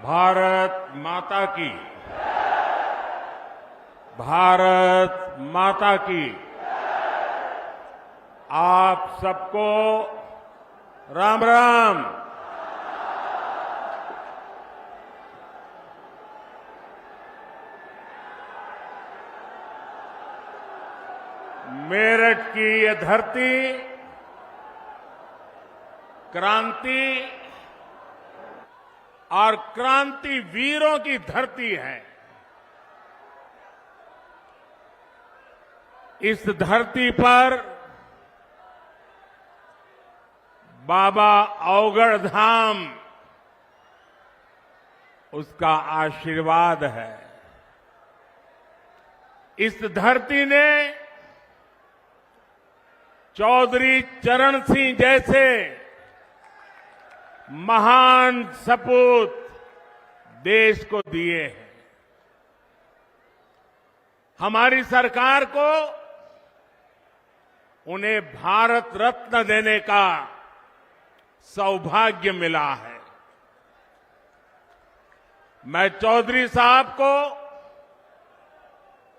भारत माता की। भारत माता की। आप सबको राम राम। मेरठ की ये धरती क्रांति और क्रांति वीरों की धरती है। इस धरती पर बाबा अवगढ़ धाम उसका आशीर्वाद है। इस धरती ने चौधरी चरण सिंह जैसे महान सपूत देश को दिए हैं। हमारी सरकार को उन्हें भारत रत्न देने का सौभाग्य मिला है। मैं चौधरी साहब को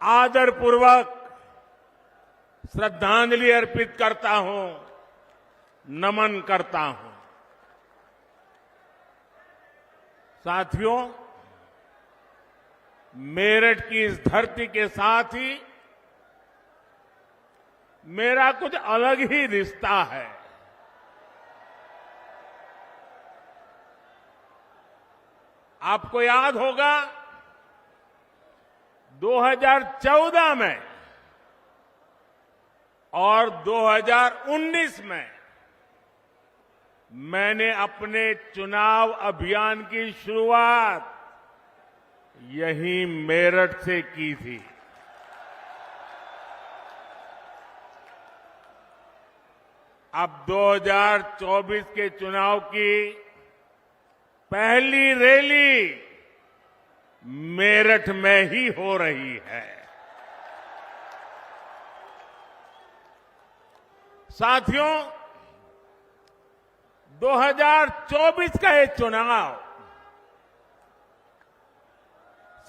आदरपूर्वक श्रद्धांजलि अर्पित करता हूं, नमन करता हूं। साथियों, मेरठ की इस धरती के साथ ही मेरा कुछ अलग ही रिश्ता है। आपको याद होगा 2014 में और 2019 में मैंने अपने चुनाव अभियान की शुरुआत यहीं मेरठ से की थी। अब 2024 के चुनाव की पहली रैली मेरठ में ही हो रही है। साथियों, 2024 का ये चुनाव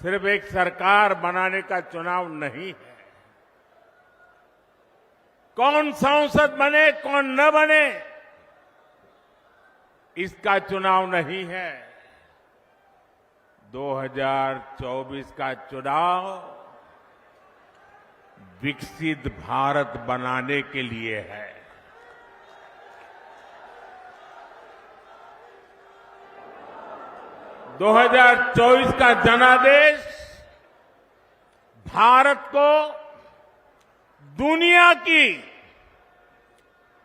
सिर्फ एक सरकार बनाने का चुनाव नहीं है। कौन सांसद बने कौन न बने इसका चुनाव नहीं है। 2024 का चुनाव विकसित भारत बनाने के लिए है। दो 2024 का जनादेश भारत को दुनिया की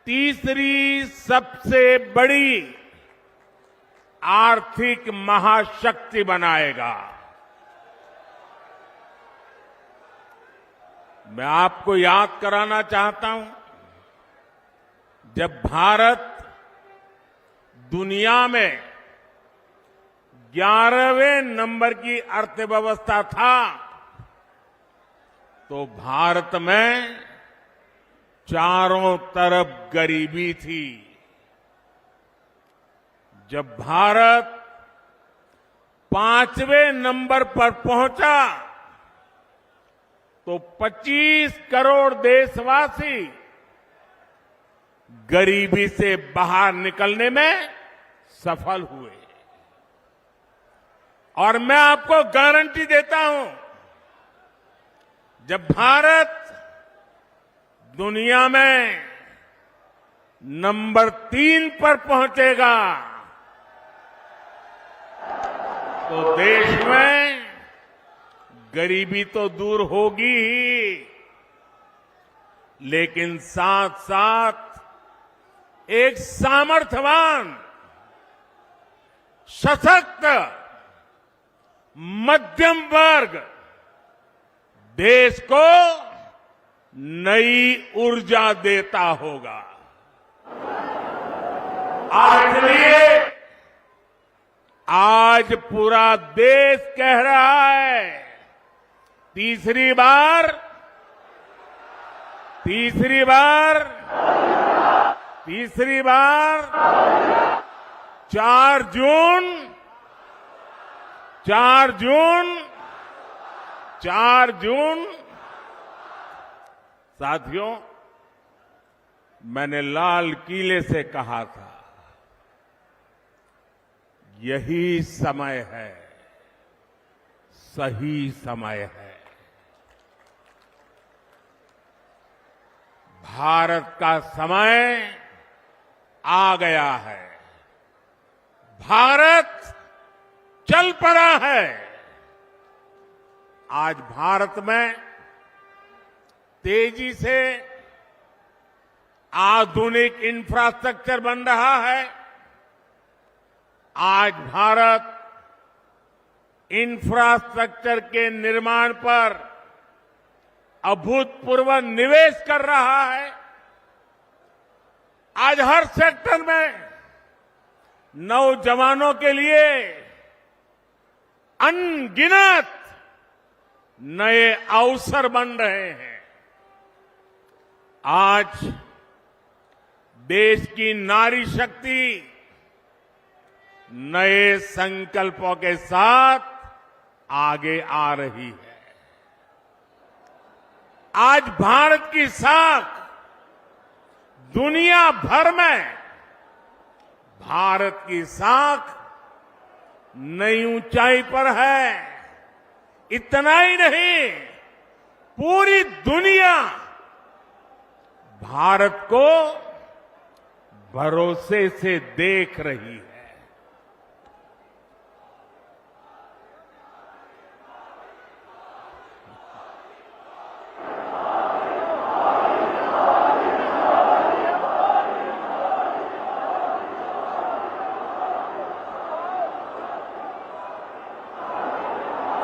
तीसरी सबसे बड़ी आर्थिक महाशक्ति बनाएगा। मैं आपको याद कराना चाहता हूं, जब भारत दुनिया में 11वें नंबर की अर्थव्यवस्था था तो भारत में चारों तरफ गरीबी थी। जब भारत 5वें नंबर पर पहुंचा तो 25 करोड़ देशवासी गरीबी से बाहर निकलने में सफल हुए। और मैं आपको गारंटी देता हूं, जब भारत दुनिया में नंबर 3 पर पहुंचेगा तो देश में गरीबी तो दूर होगी ही, लेकिन साथ साथ एक सामर्थ्यवान, सशक्त मध्यम वर्ग देश को नई ऊर्जा देता होगा। इसलिए आज पूरा देश कह रहा है, तीसरी बार 4 जून 4 जून साथियों, मैंने लाल किले से कहा था, यही समय है, सही समय है। भारत का समय आ गया है। भारत चल पड़ा है। आज भारत में तेजी से आधुनिक इंफ्रास्ट्रक्चर बन रहा है। आज भारत इंफ्रास्ट्रक्चर के निर्माण पर अभूतपूर्व निवेश कर रहा है। आज हर सेक्टर में नौजवानों के लिए अनगिनत नए अवसर बन रहे हैं। आज देश की नारी शक्ति नए संकल्पों के साथ आगे आ रही है। आज भारत की साख दुनिया भर में, भारत की साख नई ऊंचाई पर है। इतना ही नहीं, पूरी दुनिया भारत को भरोसे से देख रही है।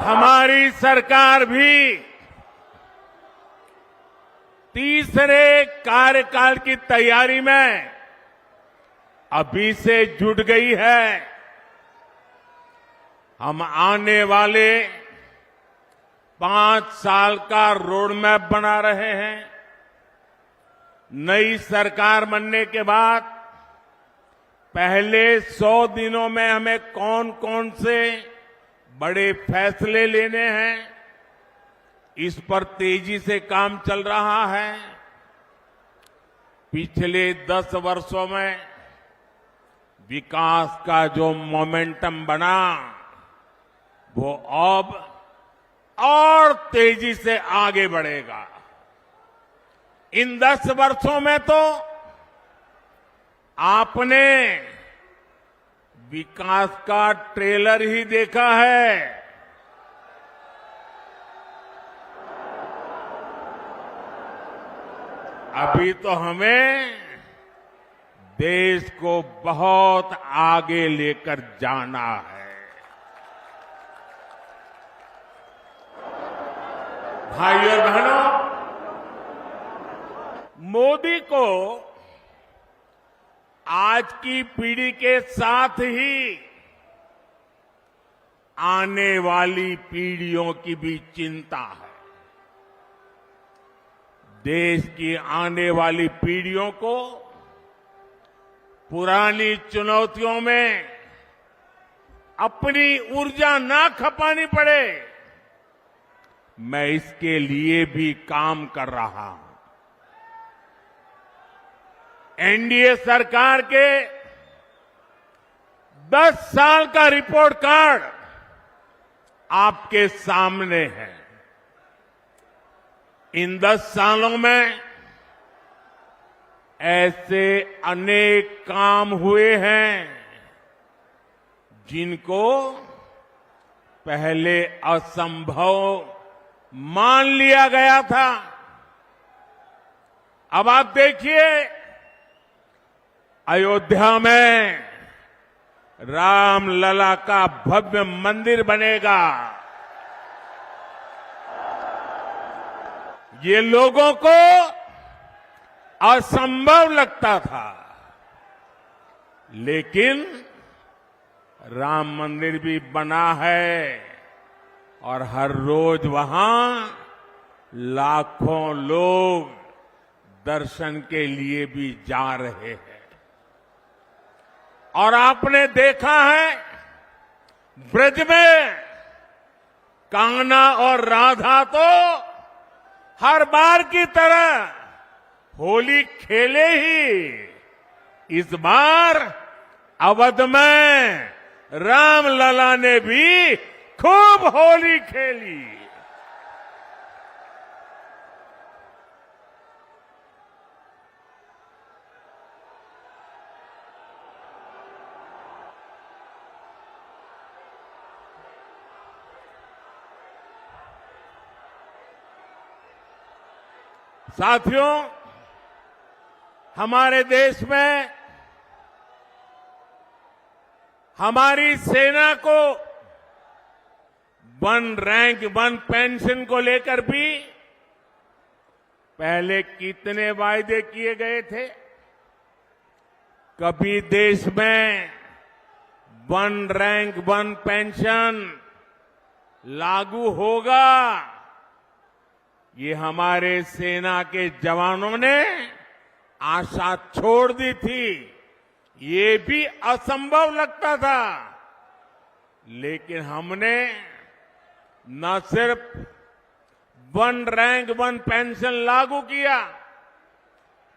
हमारी सरकार भी तीसरे कार्यकाल की तैयारी में अभी से जुट गई है। हम आने वाले 5 साल का रोड मैप बना रहे हैं। नई सरकार बनने के बाद पहले 100 दिनों में हमें कौन कौन से बड़े फैसले लेने हैं, इस पर तेजी से काम चल रहा है। पिछले 10 वर्षों में विकास का जो मोमेंटम बना, वो अब और तेजी से आगे बढ़ेगा। इन 10 वर्षों में तो आपने विकास का ट्रेलर ही देखा है। अभी तो हमें देश को बहुत आगे लेकर जाना है। भाइयों बहनों, मोदी को आज की पीढ़ी के साथ ही आने वाली पीढ़ियों की भी चिंता है। देश की आने वाली पीढ़ियों को पुरानी चुनौतियों में अपनी ऊर्जा ना खपानी पड़े, मैं इसके लिए भी काम कर रहा हूं। एनडीए सरकार के 10 साल का रिपोर्ट कार्ड आपके सामने है। इन 10 सालों में ऐसे अनेक काम हुए हैं जिनको पहले असंभव मान लिया गया था। अब आप देखिए, अयोध्या में रामलला का भव्य मंदिर बनेगा। ये लोगों को असंभव लगता था, लेकिन राम मंदिर भी बना है और हर रोज वहां लाखों लोग दर्शन के लिए भी जा रहे हैं। और आपने देखा है, ब्रज में कान्हा और राधा तो हर बार की तरह होली खेले ही। इस बार अवध में रामलला ने भी खूब होली खेली। साथियों, हमारे देश में हमारी सेना को वन रैंक वन पेंशन को लेकर भी पहले कितने वायदे किए गए थे। कभी देश में वन रैंक वन पेंशन लागू होगा, ये हमारे सेना के जवानों ने आशा छोड़ दी थी। ये भी असंभव लगता था, लेकिन हमने न सिर्फ वन रैंक वन पेंशन लागू किया,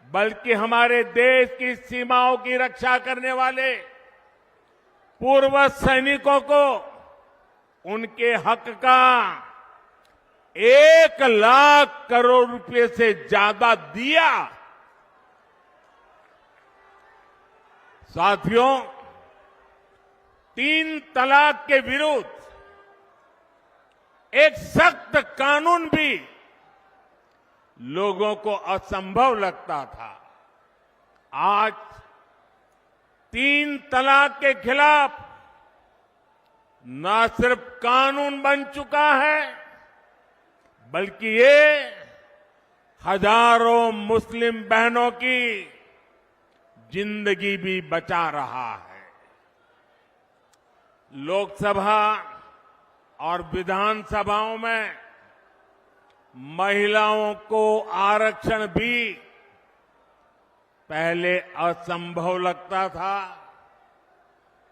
बल्कि हमारे देश की सीमाओं की रक्षा करने वाले पूर्व सैनिकों को उनके हक का 1,00,000 करोड़ रुपए से ज्यादा दिया। साथियों, 3 तलाक के विरुद्ध एक सख्त कानून भी लोगों को असंभव लगता था। आज 3 तलाक के खिलाफ न सिर्फ कानून बन चुका है, बल्कि ये हजारों मुस्लिम बहनों की जिंदगी भी बचा रहा है। लोकसभा और विधानसभाओं में महिलाओं को आरक्षण भी पहले असंभव लगता था,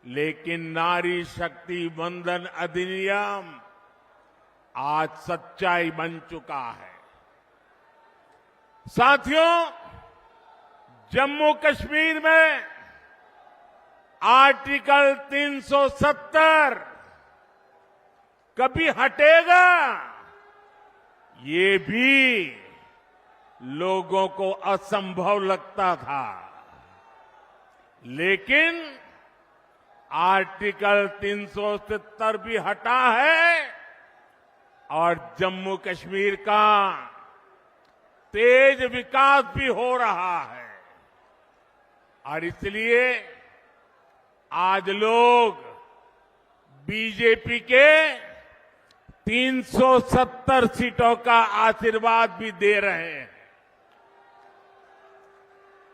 लेकिन नारी शक्ति वंदन अधिनियम आज सच्चाई बन चुका है। साथियों, जम्मू कश्मीर में आर्टिकल 370 कभी हटेगा, ये भी लोगों को असंभव लगता था, लेकिन आर्टिकल 370 भी हटा है और जम्मू कश्मीर का तेज विकास भी हो रहा है। और इसलिए आज लोग बीजेपी के 370 सीटों का आशीर्वाद भी दे रहे हैं।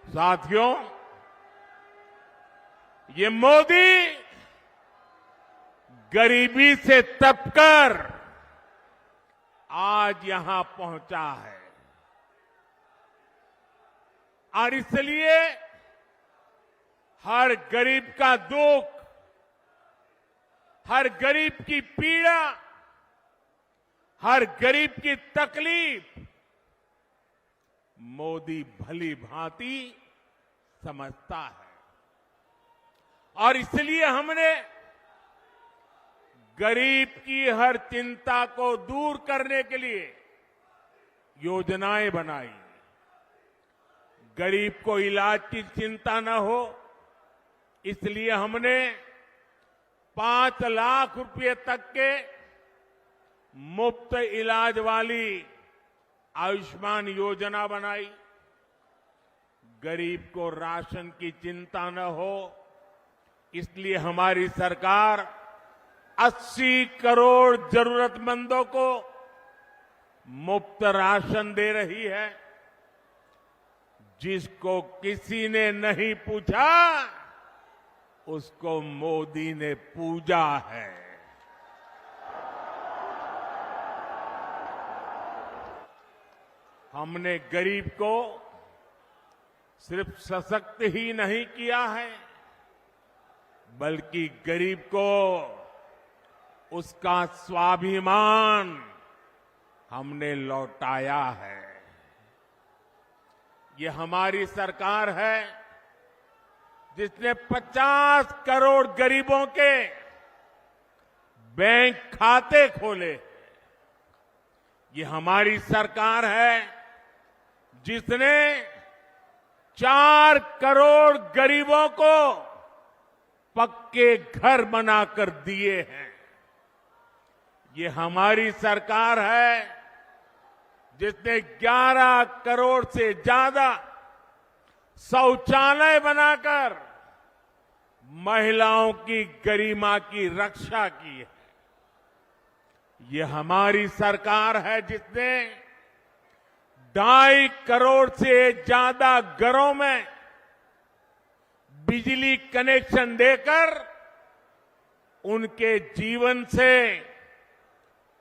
साथियों, ये मोदी गरीबी से तपकर आज यहां पहुंचा है, और इसलिए हर गरीब का दुख, हर गरीब की पीड़ा, हर गरीब की तकलीफ मोदी भली भांति समझता है। और इसलिए हमने गरीब की हर चिंता को दूर करने के लिए योजनाएं बनाई। गरीब को इलाज की चिंता न हो, इसलिए हमने 5 लाख रुपए तक के मुफ्त इलाज वाली आयुष्मान योजना बनाई। गरीब को राशन की चिंता न हो, इसलिए हमारी सरकार 80 करोड़ जरूरतमंदों को मुफ्त राशन दे रही है। जिसको किसी ने नहीं पूछा, उसको मोदी ने पूजा है। हमने गरीब को सिर्फ सशक्त ही नहीं किया है, बल्कि गरीब को उसका स्वाभिमान हमने लौटाया है। ये हमारी सरकार है जिसने 50 करोड़ गरीबों के बैंक खाते खोले। ये हमारी सरकार है जिसने 4 करोड़ गरीबों को पक्के घर बनाकर दिए हैं। ये हमारी सरकार है जिसने 11 करोड़ से ज्यादा शौचालय बनाकर महिलाओं की गरिमा की रक्षा की है। ये हमारी सरकार है जिसने 2.5 करोड़ से ज्यादा घरों में बिजली कनेक्शन देकर उनके जीवन से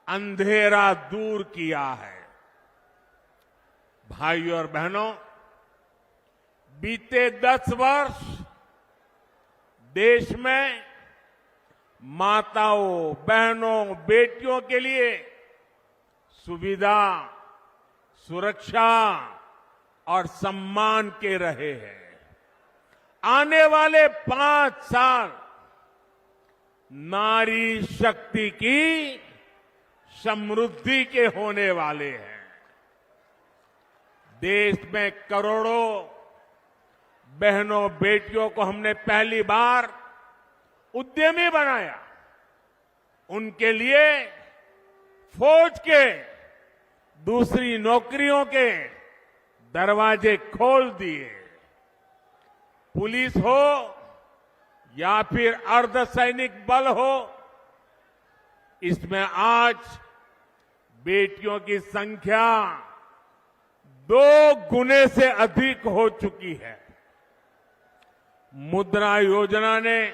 अंधेरा दूर किया है। भाइयों और बहनों, बीते 10 वर्ष देश में माताओं, बहनों, बेटियों के लिए सुविधा, सुरक्षा और सम्मान के रहे हैं। आने वाले 5 साल नारी शक्ति की समृद्धि के होने वाले हैं। देश में करोड़ों बहनों, बेटियों को हमने पहली बार उद्यमी बनाया। उनके लिए फौज के, दूसरी नौकरियों के दरवाजे खोल दिए। पुलिस हो या फिर अर्धसैनिक बल हो, इसमें आज बेटियों की संख्या 2 गुने से अधिक हो चुकी है। मुद्रा योजना ने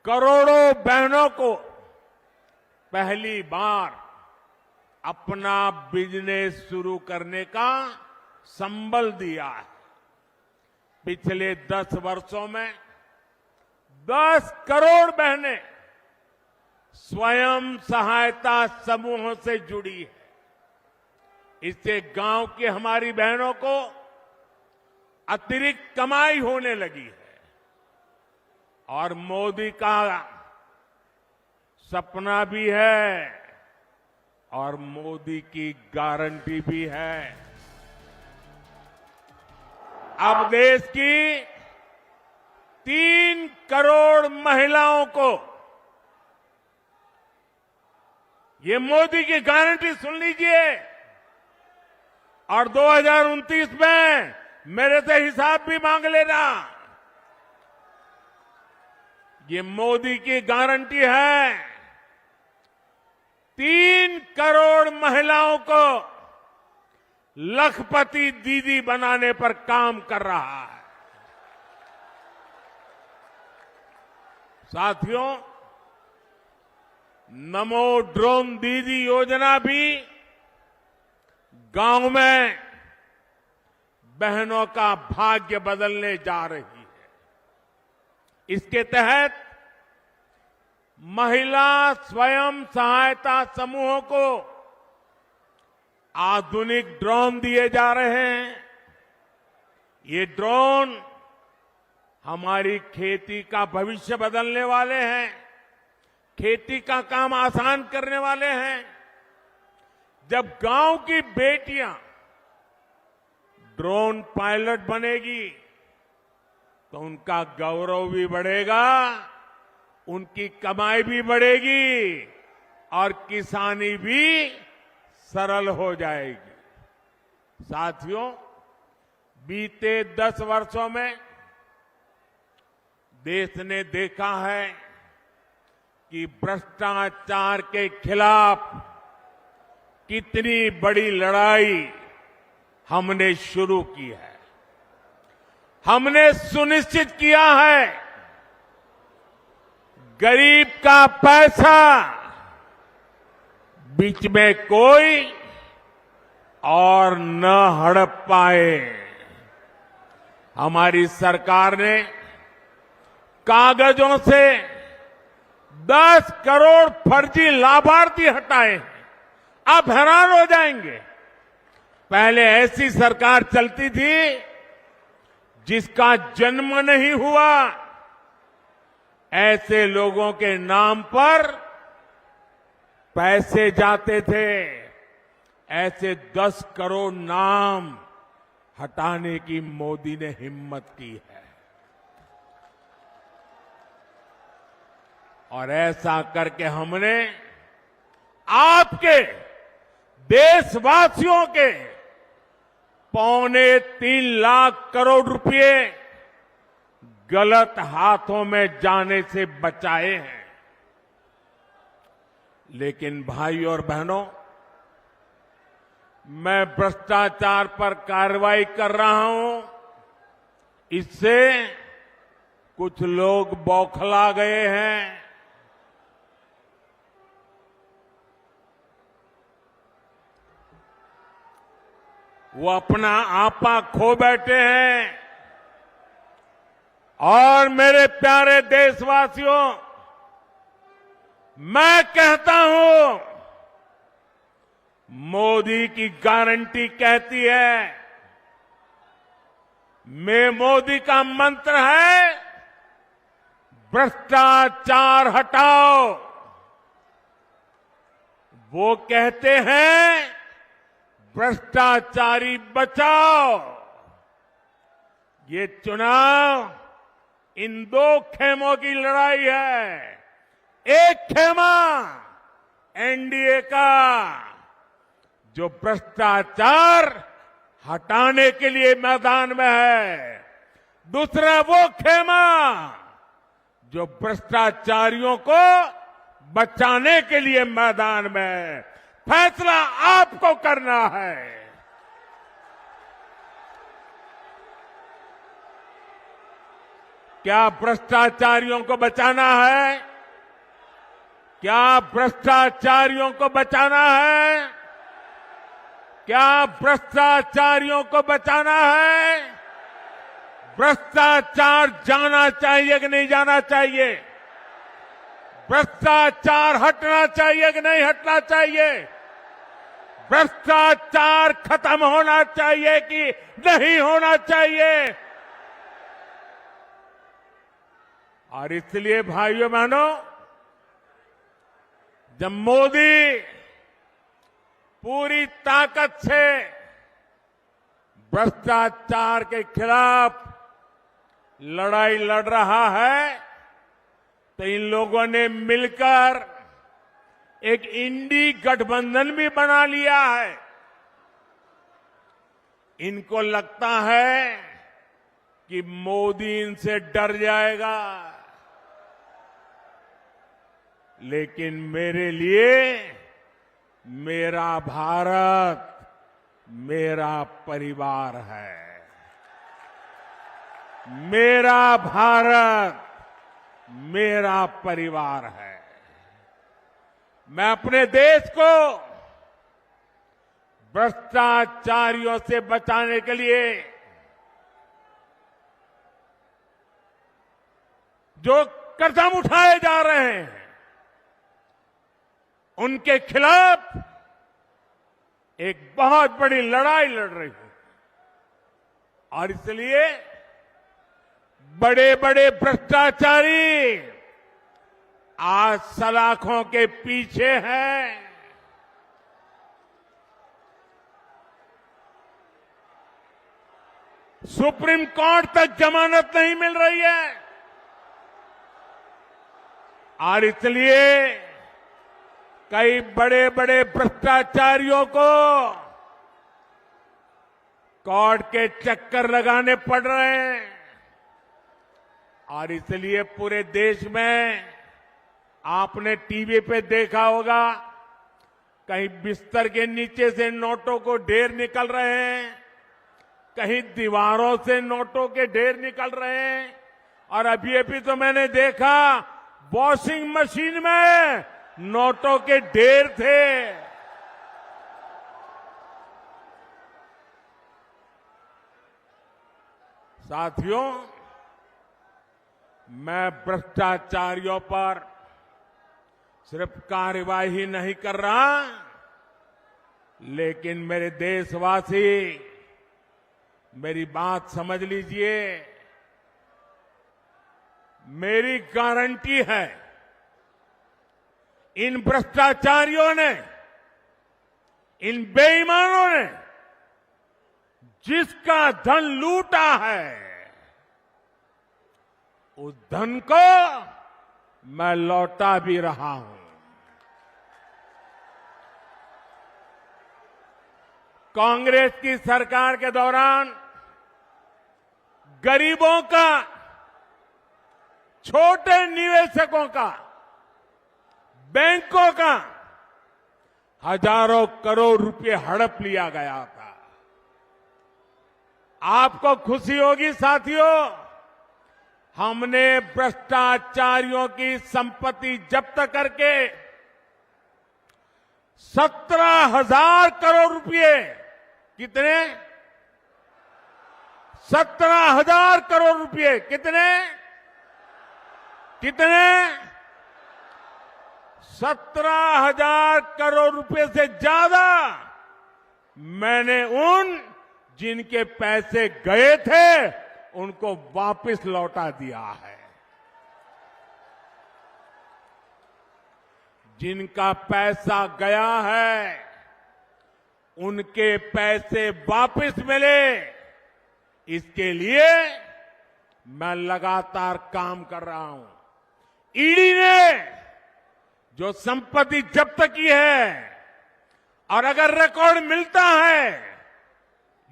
करोड़ों बहनों को पहली बार अपना बिजनेस शुरू करने का संबल दिया है। पिछले 10 वर्षों में 10 करोड़ बहनें स्वयं सहायता समूहों से जुड़ी है। इससे गांव की हमारी बहनों को अतिरिक्त कमाई होने लगी है और मोदी का सपना भी है और मोदी की गारंटी भी है। अब देश की 3 करोड़ महिलाओं को ये मोदी की गारंटी सुन लीजिए और 2029 में मेरे से हिसाब भी मांग लेना। ये मोदी की गारंटी है। 3 करोड़ महिलाओं को लखपति दीदी बनाने पर काम कर रहा है। साथियों, नमो ड्रोन दीदी योजना भी गांव में बहनों का भाग्य बदलने जा रही है। इसके तहत महिला स्वयं सहायता समूहों को आधुनिक ड्रोन दिए जा रहे हैं। ये ड्रोन हमारी खेती का भविष्य बदलने वाले हैं, खेती का काम आसान करने वाले हैं। जब गांव की बेटियां ड्रोन पायलट बनेगी तो उनका गौरव भी बढ़ेगा, उनकी कमाई भी बढ़ेगी और किसानी भी सरल हो जाएगी। साथियों, बीते 10 वर्षों में देश ने देखा है कि भ्रष्टाचार के खिलाफ कितनी बड़ी लड़ाई हमने शुरू की है। हमने सुनिश्चित किया है गरीब का पैसा बीच में कोई और न हड़प पाए। हमारी सरकार ने कागजों से 10 करोड़ फर्जी लाभार्थी हटाए हैं। आप हैरान हो जाएंगे। पहले ऐसी सरकार चलती थी जिसका जन्म नहीं हुआ, ऐसे लोगों के नाम पर पैसे जाते थे। ऐसे 10 करोड़ नाम हटाने की मोदी ने हिम्मत की है। और ऐसा करके हमने आपके देशवासियों के 3.25 लाख करोड़ रुपए गलत हाथों में जाने से बचाए हैं। लेकिन भाई और बहनों, मैं भ्रष्टाचार पर कार्रवाई कर रहा हूं, इससे कुछ लोग बौखला गए हैं। वो अपना आपा खो बैठे हैं। और मेरे प्यारे देशवासियों, मैं कहता हूं, मोदी की गारंटी कहती है, मोदी का मंत्र है, भ्रष्टाचार हटाओ। वो कहते हैं, भ्रष्टाचारी बचाओ। ये चुनाव इन 2 खेमों की लड़ाई है। एक खेमा एनडीए का, जो भ्रष्टाचार हटाने के लिए मैदान में है। दूसरा वो खेमा जो भ्रष्टाचारियों को बचाने के लिए मैदान में है। फैसला आपको करना है। क्या भ्रष्टाचारियों को बचाना है? क्या भ्रष्टाचारियों को बचाना है? क्या भ्रष्टाचारियों को बचाना है? भ्रष्टाचार जाना चाहिए कि नहीं जाना चाहिए? भ्रष्टाचार हटना चाहिए कि नहीं हटना चाहिए? भ्रष्टाचार खत्म होना चाहिए कि नहीं होना चाहिए? और इसलिए भाइयों बहनों, जब मोदी पूरी ताकत से भ्रष्टाचार के खिलाफ लड़ाई लड़ रहा है, तो इन लोगों ने मिलकर एक इंडी गठबंधन भी बना लिया है। इनको लगता है कि मोदी इनसे डर जाएगा, लेकिन मेरे लिए मेरा भारत मेरा परिवार है। मेरा भारत मेरा परिवार है। मैं अपने देश को भ्रष्टाचारियों से बचाने के लिए जो कदम उठाए जा रहे हैं, उनके खिलाफ एक बहुत बड़ी लड़ाई लड़ रही हूं। और इसलिए बड़े बड़े भ्रष्टाचारी आज सलाखों के पीछे हैं। सुप्रीम कोर्ट तक जमानत नहीं मिल रही है। और इसलिए कई बड़े बड़े भ्रष्टाचारियों को कोर्ट के चक्कर लगाने पड़ रहे हैं। और इसलिए पूरे देश में आपने टीवी पे देखा होगा, कहीं बिस्तर के नीचे से नोटों को ढेर निकल रहे हैं, कहीं दीवारों से नोटों के ढेर निकल रहे हैं। और अभी तो मैंने देखा, वॉशिंग मशीन में नोटों के ढेर थे। साथियों, मैं भ्रष्टाचारियों पर सिर्फ कार्यवाही नहीं कर रहा, लेकिन मेरे देशवासी मेरी बात समझ लीजिए। मेरी गारंटी है, इन भ्रष्टाचारियों ने, इन बेईमानों ने जिसका धन लूटा है, उस धन को मैं लौटा भी रहा हूं। कांग्रेस की सरकार के दौरान गरीबों का, छोटे निवेशकों का, बैंकों का हजारों करोड़ रुपए हड़प लिया गया था। आपको खुशी होगी साथियों, हमने भ्रष्टाचारियों की संपत्ति जब्त करके 17,000 करोड़ रुपए, कितने? 17,000 करोड़ रुपए। कितने? 17,000 करोड़ रुपए से ज्यादा मैंने उन जिनके पैसे गए थे उनको वापस लौटा दिया है। जिनका पैसा गया है उनके पैसे वापस मिले, इसके लिए मैं लगातार काम कर रहा हूं। ईडी ने जो संपत्ति जब्त की है, और अगर रिकॉर्ड मिलता है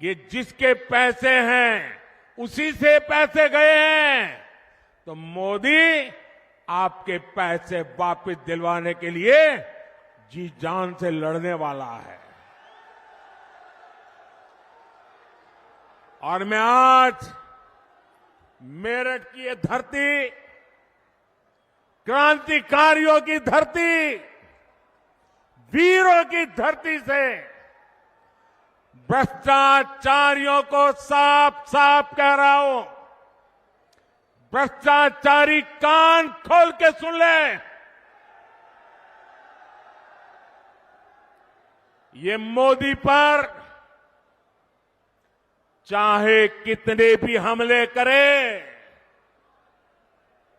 ये जिसके पैसे हैं उसी से पैसे गए हैं, तो मोदी आपके पैसे वापस दिलवाने के लिए जी जान से लड़ने वाला है। और मैं आज मेरठ की ये धरती, क्रांतिकारियों की धरती, वीरों की धरती से भ्रष्टाचारियों को साफ साफ कह रहा हूं, भ्रष्टाचारी कान खोल के सुन ले। ये मोदी पर चाहे कितने भी हमले करे,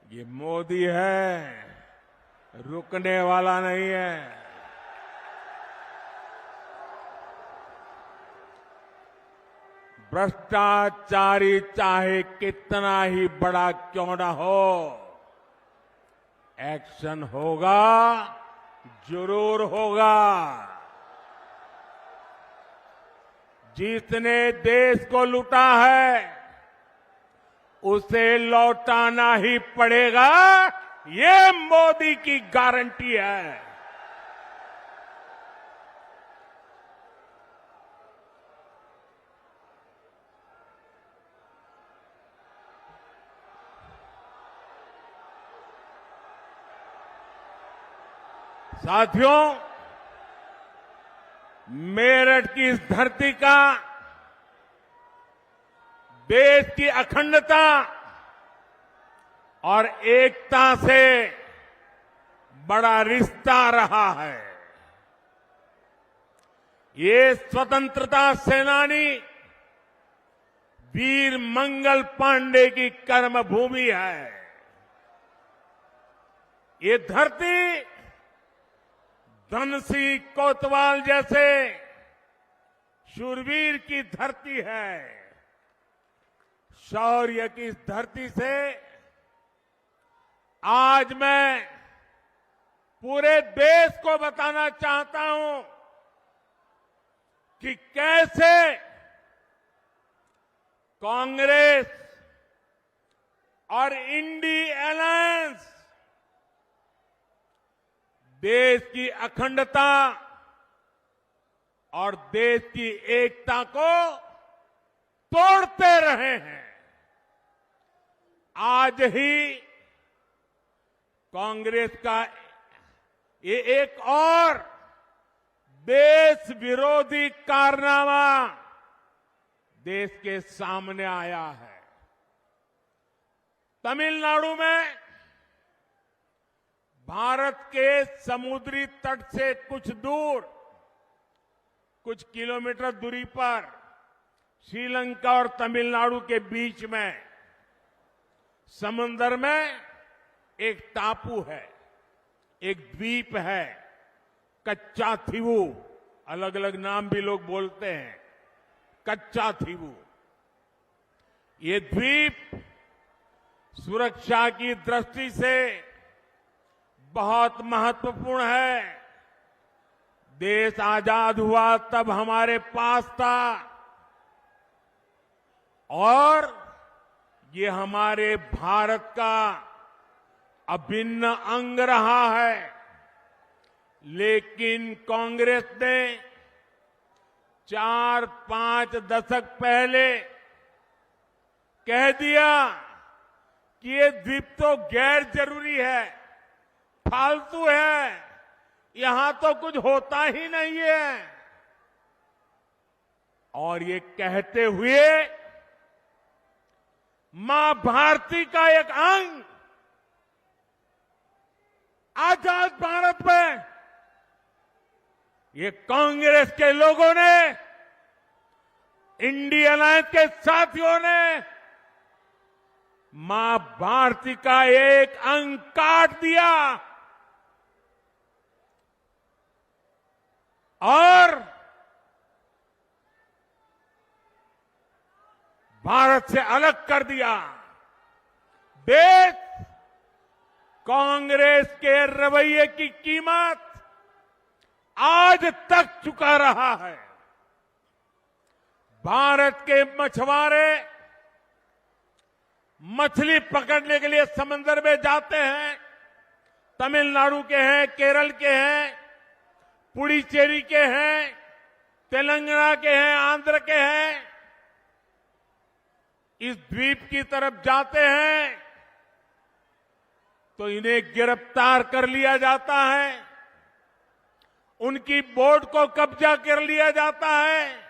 ये मोदी है, रुकने वाला नहीं है। भ्रष्टाचारी चाहे कितना ही बड़ा क्यों ना हो, एक्शन होगा, जरूर होगा। जिसने देश को लूटा है उसे लौटाना ही पड़ेगा, ये मोदी की गारंटी है। साथियों, मेरठ की इस धरती का देश की अखंडता और एकता से बड़ा रिश्ता रहा है। ये स्वतंत्रता सेनानी वीर मंगल पांडे की कर्मभूमि है। ये धरती धनसिंह कोतवाल जैसे शूरवीर की धरती है। शौर्य की इस धरती से आज मैं पूरे देश को बताना चाहता हूं कि कैसे कांग्रेस और इंडी अलायंस देश की अखंडता और देश की एकता को तोड़ते रहे हैं। आज ही कांग्रेस का ये एक और देश विरोधी कारनामा देश के सामने आया है। तमिलनाडु में भारत के समुद्री तट से कुछ दूर, कुछ किलोमीटर दूरी पर श्रीलंका और तमिलनाडु के बीच में समंदर में एक टापू है, एक द्वीप है, कच्चा थीवू, अलग अलग नाम भी लोग बोलते हैं, कच्चा थीवू। ये द्वीप सुरक्षा की दृष्टि से बहुत महत्वपूर्ण है। देश आजाद हुआ तब हमारे पास था और ये हमारे भारत का अभिन्न अंग रहा है। लेकिन कांग्रेस ने 4-5 दशक पहले कह दिया कि ये द्वीप तो गैर जरूरी है, फालतू है, यहां तो कुछ होता ही नहीं है। और ये कहते हुए मां भारती का एक अंग आजाद भारत में ये कांग्रेस के लोगों ने, इंडिया अलायंस के साथियों ने मां भारती का एक अंग काट दिया और भारत से अलग कर दिया। देश कांग्रेस के रवैये की कीमत आज तक चुका रहा है। भारत के मछुआरे मछली पकड़ने के लिए समंदर में जाते हैं, तमिलनाडु के हैं, केरल के हैं, पुडुचेरी के हैं, तेलंगाना के हैं, आंध्र के हैं, इस द्वीप की तरफ जाते हैं तो इन्हें गिरफ्तार कर लिया जाता है, उनकी बोट को कब्जा कर लिया जाता है।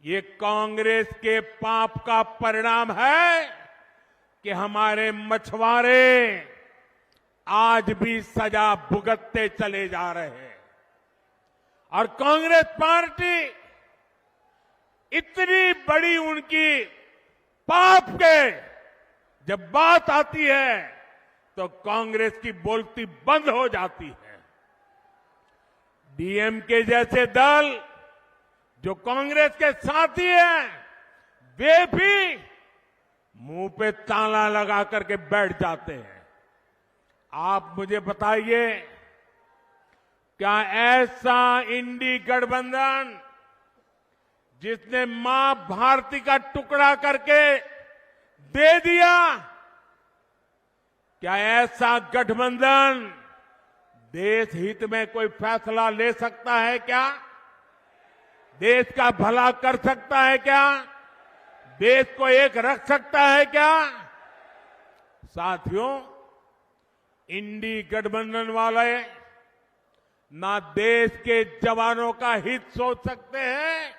ये कांग्रेस के पाप का परिणाम है कि हमारे मछुआरे आज भी सजा भुगतते चले जा रहे हैं। और कांग्रेस पार्टी इतनी बड़ी उनकी पाप के जब बात आती है तो कांग्रेस की बोलती बंद हो जाती है। डीएमके जैसे दल जो कांग्रेस के साथी हैं, वे भी मुंह पे ताला लगा करके बैठ जाते हैं। आप मुझे बताइए, क्या ऐसा इंडी गठबंधन जिसने मां भारती का टुकड़ा करके दे दिया, क्या ऐसा गठबंधन देश हित में कोई फैसला ले सकता है क्या? देश का भला कर सकता है क्या? देश को एक रख सकता है क्या? साथियों, इंडी गठबंधन वाले ना देश के जवानों का हित सोच सकते हैं,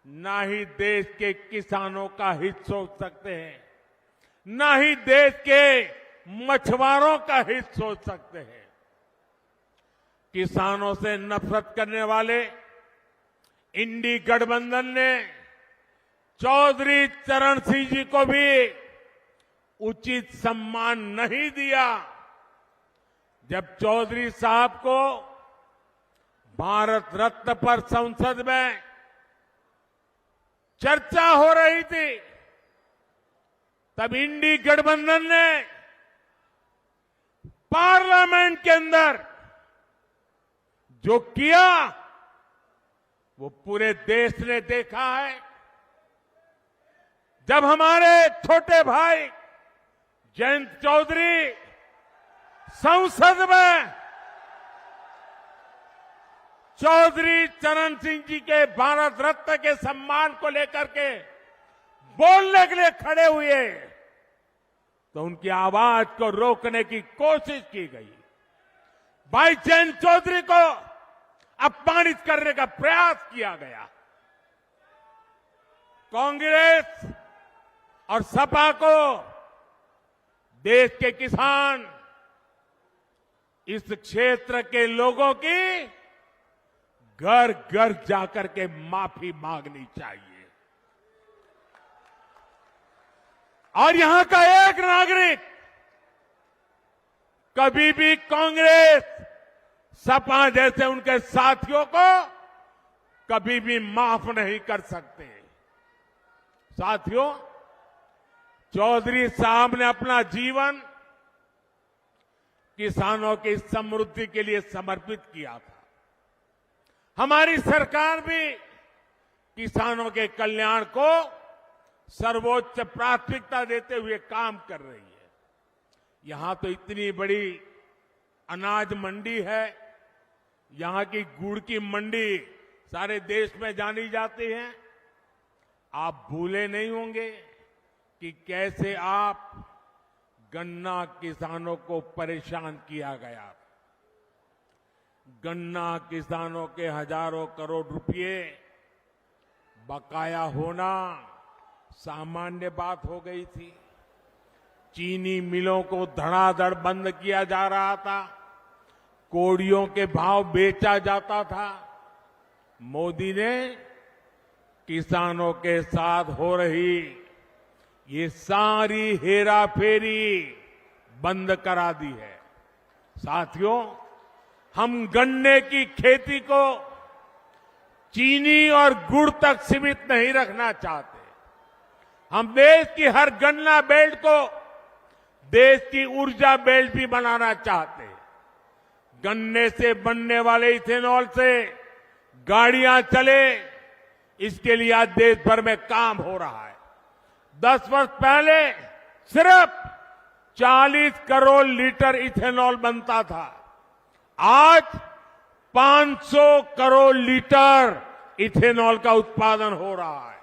ना ही देश के किसानों का हित सोच सकते हैं, ना ही देश के मछुआरों का हित सोच सकते हैं। किसानों से नफरत करने वाले इंडी गठबंधन ने चौधरी चरण सिंह जी को भी उचित सम्मान नहीं दिया। जब चौधरी साहब को भारत रत्न पर संसद में चर्चा हो रही थी, तब इंडी गठबंधन ने पार्लियामेंट के अंदर जो किया वो पूरे देश ने देखा है। जब हमारे छोटे भाई जयंत चौधरी संसद में चौधरी चरण सिंह जी के भारत रत्न के सम्मान को लेकर के बोलने के लिए खड़े हुए तो उनकी आवाज को रोकने की कोशिश की गई। भाई जयंत चौधरी को अपमानित करने का प्रयास किया गया। कांग्रेस और सपा को देश के किसान इस क्षेत्र के लोगों की घर घर जाकर के माफी मांगनी चाहिए। और यहां का एक नागरिक कभी भी कांग्रेस, सपा जैसे उनके साथियों को कभी भी माफ नहीं कर सकते। साथियों, चौधरी साहब ने अपना जीवन किसानों की समृद्धि के लिए समर्पित किया था। हमारी सरकार भी किसानों के कल्याण को सर्वोच्च प्राथमिकता देते हुए काम कर रही है। यहां तो इतनी बड़ी अनाज मंडी है, यहां की गुड़ की मंडी सारे देश में जानी जाती है। आप भूले नहीं होंगे कि कैसे आप गन्ना किसानों को परेशान किया गया। गन्ना किसानों के हजारों करोड़ रुपए बकाया होना सामान्य बात हो गई थी। चीनी मिलों को धड़ाधड़ बंद किया जा रहा था, कोड़ियों के भाव बेचा जाता था। मोदी ने किसानों के साथ हो रही ये सारी हेराफेरी बंद करा दी है। साथियों, हम गन्ने की खेती को चीनी और गुड़ तक सीमित नहीं रखना चाहते। हम देश की हर गन्ना बेल्ट को देश की ऊर्जा बेल्ट भी बनाना चाहते हैं। गन्ने से बनने वाले इथेनॉल से गाड़ियां चले, इसके लिए आज देश भर में काम हो रहा है। 10 वर्ष पहले सिर्फ 40 करोड़ लीटर इथेनॉल बनता था, आज 500 करोड़ लीटर इथेनॉल का उत्पादन हो रहा है।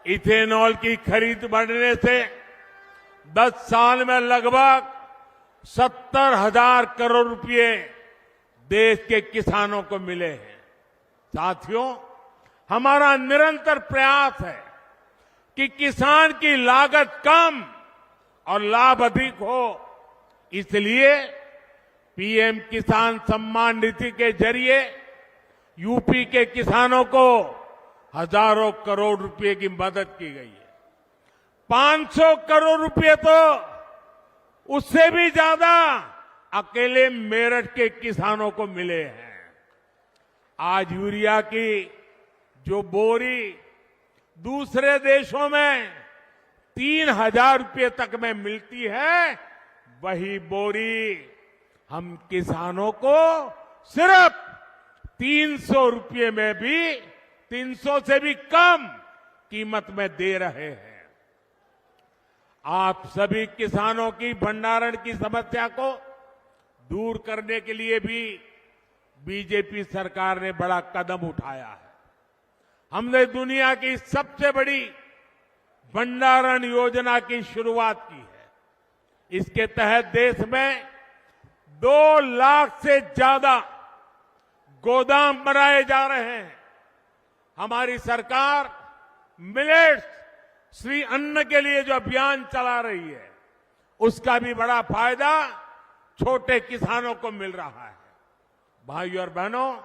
इथेनॉल की खरीद बढ़ने से 10 साल में लगभग 70,000 करोड़ रुपए देश के किसानों को मिले हैं। साथियों, हमारा निरंतर प्रयास है कि किसान की लागत कम और लाभ अधिक हो। इसलिए पीएम किसान सम्मान निधि के जरिए यूपी के किसानों को हजारों करोड़ रुपए की मदद की गई है। 500 करोड़ रुपए तो उससे भी ज्यादा अकेले मेरठ के किसानों को मिले हैं। आज यूरिया की जो बोरी दूसरे देशों में 3,000 रुपए तक में मिलती है, वही बोरी हम किसानों को सिर्फ 300 रुपए में भी 300 से भी कम कीमत में दे रहे हैं। आप सभी किसानों की भंडारण की समस्या को दूर करने के लिए भी बीजेपी सरकार ने बड़ा कदम उठाया है। हमने दुनिया की सबसे बड़ी भंडारण योजना की शुरुआत की है। इसके तहत देश में 2 लाख से ज्यादा गोदाम बनाए जा रहे हैं। हमारी सरकार मिलेट्स श्री अन्न के लिए जो अभियान चला रही है, उसका भी बड़ा फायदा छोटे किसानों को मिल रहा है। भाइयों और बहनों,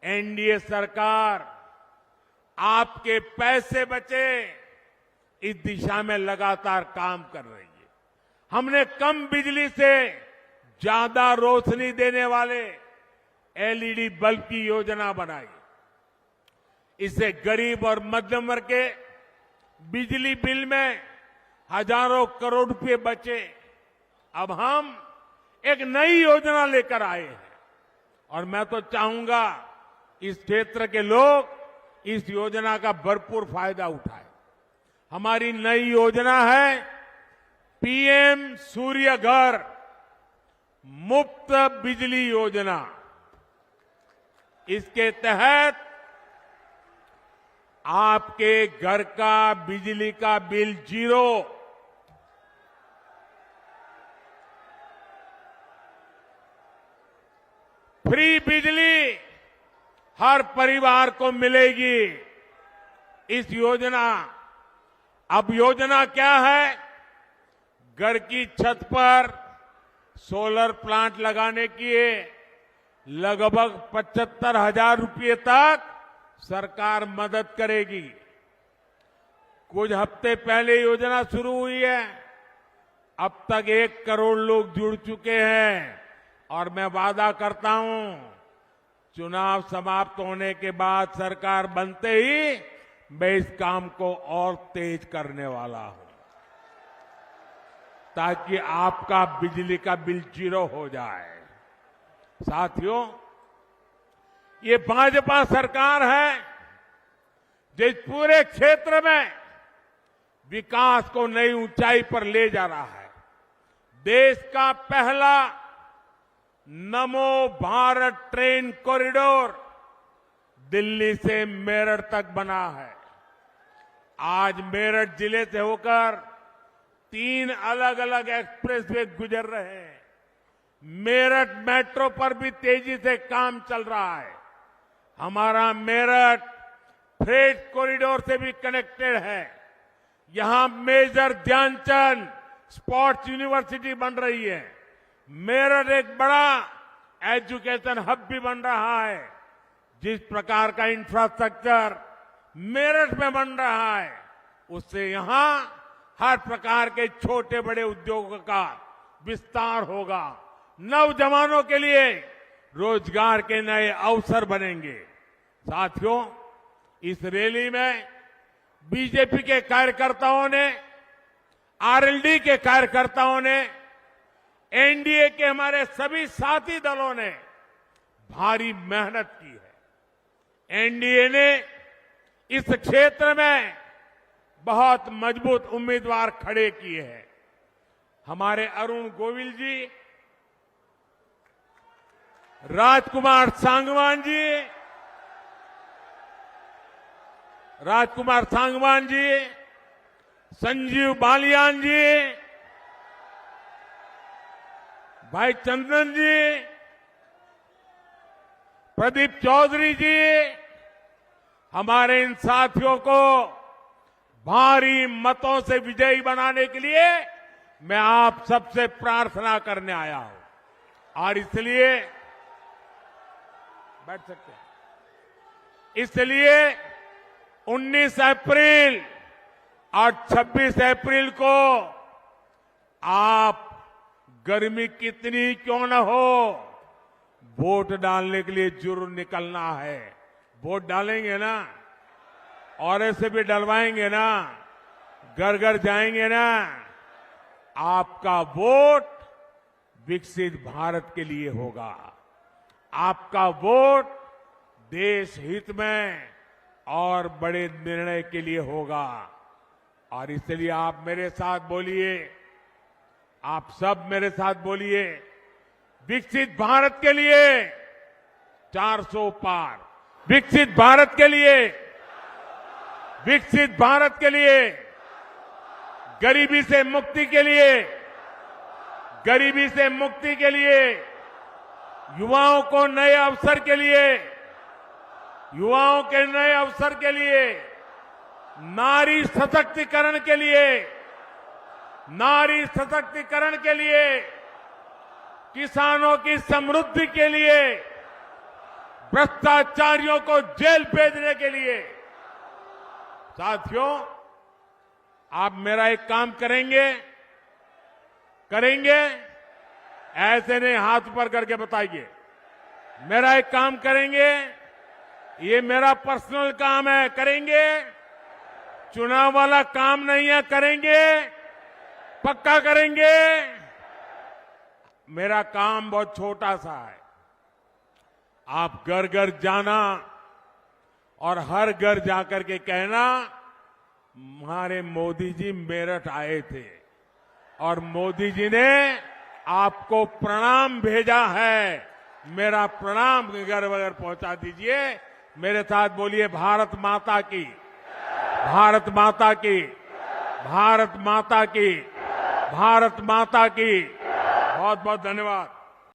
एनडीए सरकार आपके पैसे बचे इस दिशा में लगातार काम कर रही है। हमने कम बिजली से ज्यादा रोशनी देने वाले एलईडी बल्ब की योजना बनाई। इससे गरीब और मध्यम वर्ग के बिजली बिल में हजारों करोड़ रुपए बचे। अब हम एक नई योजना लेकर आए हैं और मैं तो चाहूंगा इस क्षेत्र के लोग इस योजना का भरपूर फायदा उठाएं। हमारी नई योजना है पीएम सूर्य घर मुफ्त बिजली योजना। इसके तहत आपके घर का बिजली का बिल 0, फ्री बिजली हर परिवार को मिलेगी। इस योजना, अब योजना क्या है घर की छत पर सोलर प्लांट लगाने की लगभग 75,000 रुपये तक सरकार मदद करेगी। कुछ हफ्ते पहले योजना शुरू हुई है, अब तक 1 करोड़ लोग जुड़ चुके हैं और मैं वादा करता हूं चुनाव समाप्त होने के बाद सरकार बनते ही मैं इस काम को और तेज करने वाला हूं ताकि आपका बिजली का बिल 0 हो जाए। साथियों, ये भाजपा सरकार है जो इस पूरे क्षेत्र में विकास को नई ऊंचाई पर ले जा रहा है। देश का पहला नमो भारत ट्रेन कॉरिडोर दिल्ली से मेरठ तक बना है। आज मेरठ जिले से होकर 3 अलग अलग एक्सप्रेसवे गुजर रहे हैं। मेरठ मेट्रो पर भी तेजी से काम चल रहा है। हमारा मेरठ फ्रेट कॉरिडोर से भी कनेक्टेड है। यहां मेजर ध्यानचंद स्पोर्ट्स यूनिवर्सिटी बन रही है। मेरठ एक बड़ा एजुकेशन हब भी बन रहा है। जिस प्रकार का इंफ्रास्ट्रक्चर मेरठ में बन रहा है, उससे यहां हर प्रकार के छोटे बड़े उद्योगों का विस्तार होगा। नौजवानों के लिए रोजगार के नए अवसर बनेंगे। साथियों, इस रैली में बीजेपी के कार्यकर्ताओं ने, आरएलडी के कार्यकर्ताओं ने, एनडीए के हमारे सभी साथी दलों ने भारी मेहनत की है। एनडीए ने इस क्षेत्र में बहुत मजबूत उम्मीदवार खड़े किए हैं। हमारे अरुण गोविल जी, राजकुमार सांगवान जी, संजीव बालियान जी, भाई चंदन जी, प्रदीप चौधरी जी, हमारे इन साथियों को भारी मतों से विजयी बनाने के लिए मैं आप सबसे प्रार्थना करने आया हूं और इसलिए बैठ सकते हैं। इसलिए 19 अप्रैल और 26 अप्रैल को आप गर्मी कितनी क्यों न हो, वोट डालने के लिए जरूर निकलना है। वोट डालेंगे ना, और ऐसे भी डलवाएंगे ना, घर घर जाएंगे ना। आपका वोट विकसित भारत के लिए होगा। आपका वोट देश हित में और बड़े निर्णय के लिए होगा। और इसलिए आप मेरे साथ बोलिए, आप सब मेरे साथ बोलिए, विकसित भारत के लिए 400 पार, विकसित भारत के लिए, विकसित भारत के लिए, गरीबी से मुक्ति के लिए, गरीबी से मुक्ति के लिए, युवाओं को नए अवसर के लिए, युवाओं के नए अवसर के लिए, नारी सशक्तिकरण के लिए, नारी सशक्तिकरण के लिए, किसानों की समृद्धि के लिए, भ्रष्टाचारियों को जेल भेजने के लिए। साथियों, आप मेरा एक काम करेंगे? ऐसे नहीं, हाथ ऊपर करके बताइए। मेरा एक काम करेंगे? ये मेरा पर्सनल काम है, करेंगे? चुनाव वाला काम नहीं है, करेंगे? पक्का करेंगे? मेरा काम बहुत छोटा सा है। आप घर घर जाना और हर घर जाकर के कहना, हमारे मोदी जी मेरठ आए थे और मोदी जी ने आपको प्रणाम भेजा है। मेरा प्रणाम घर वगैरह पहुंचा दीजिए। मेरे साथ बोलिए, भारत माता की, भारत माता की, भारत माता की, भारत माता की। बहुत बहुत धन्यवाद।